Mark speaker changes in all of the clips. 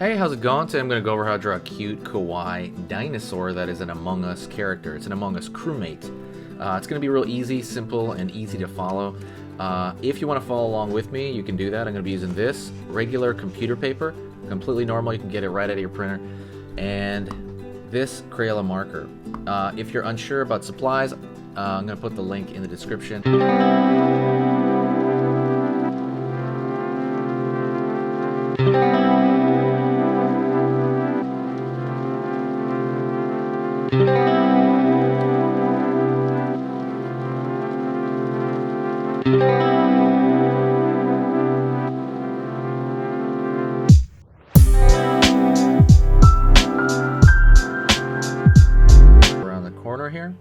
Speaker 1: Hey, how's it going? Today I'm going to go over how to draw a cute kawaii dinosaur that is an Among Us character. It's an Among Us crewmate. It's going to be real easy, simple, and easy to follow. If you want to follow along with me, you can do that. I'm going to be using this regular computer paper, completely normal. You can get it right out of your printer. And this Crayola marker. If you're unsure about supplies, I'm going to put the link in the description. Around the corner here,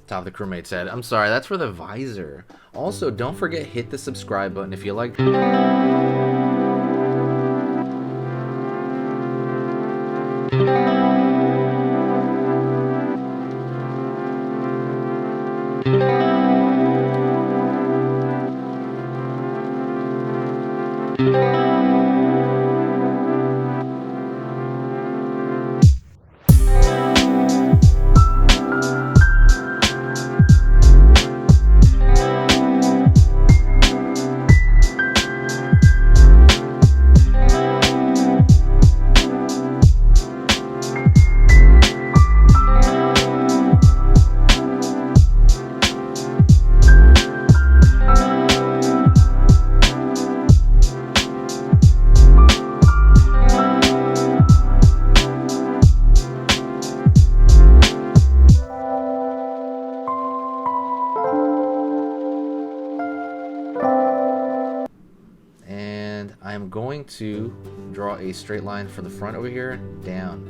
Speaker 1: top of the crewmate's head. I'm sorry, that's for the visor. Also, don't forget hit the subscribe button if you like. And I'm going to draw a straight line from the front over here down.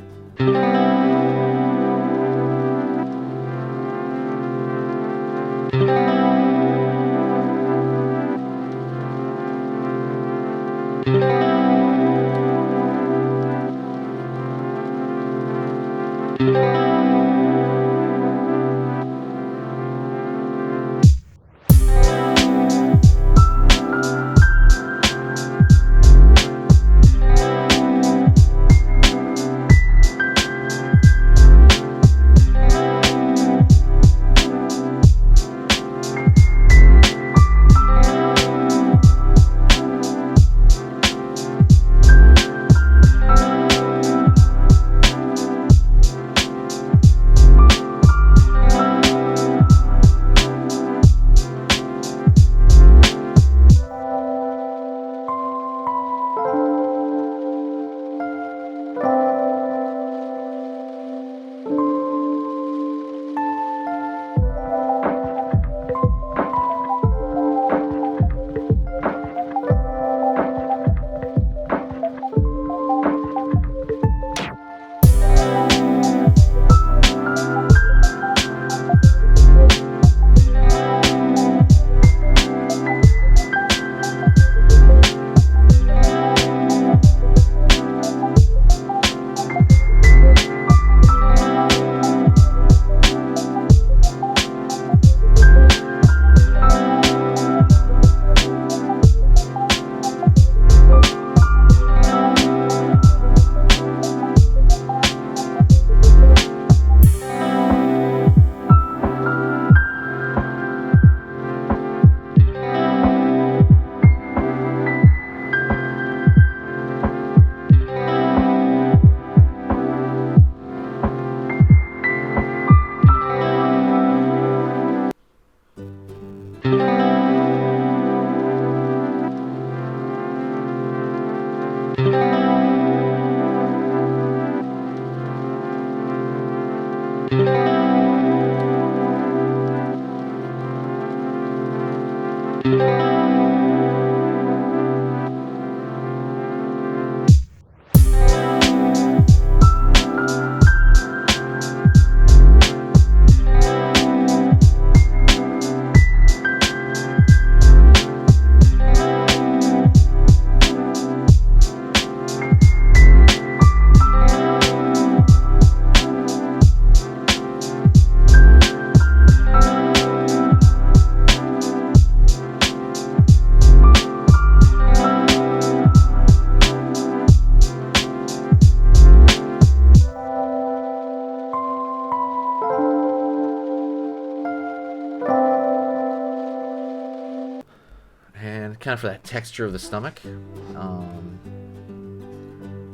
Speaker 1: kind of for that texture of the stomach.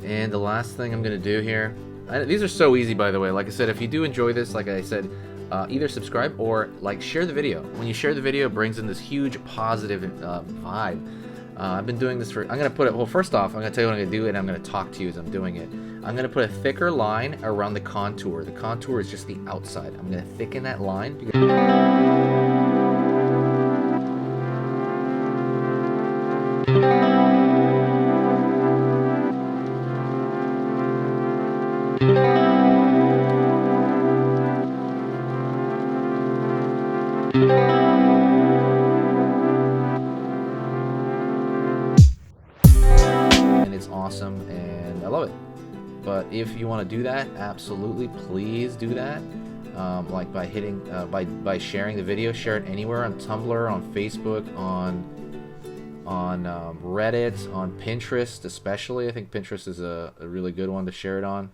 Speaker 1: And the last thing I'm going to do here, these are so easy, by the way. Like I said, if you do enjoy this, like I said, either subscribe or like share the video. When you share the video, it brings in this huge positive vibe. I've been doing this for, I'm going to put it, well, first off, I'm going to tell you what I'm going to do, and I'm going to talk to you as I'm doing it. I'm going to put a thicker line around the contour. The contour is just the outside. I'm going to thicken that line. And it's awesome, and I love it. But if you want to do that, absolutely, please do that. Like by hitting, by sharing the video, share it anywhere on Tumblr, on Facebook, on Reddit, on Pinterest, especially. I think Pinterest is a really good one to share it on.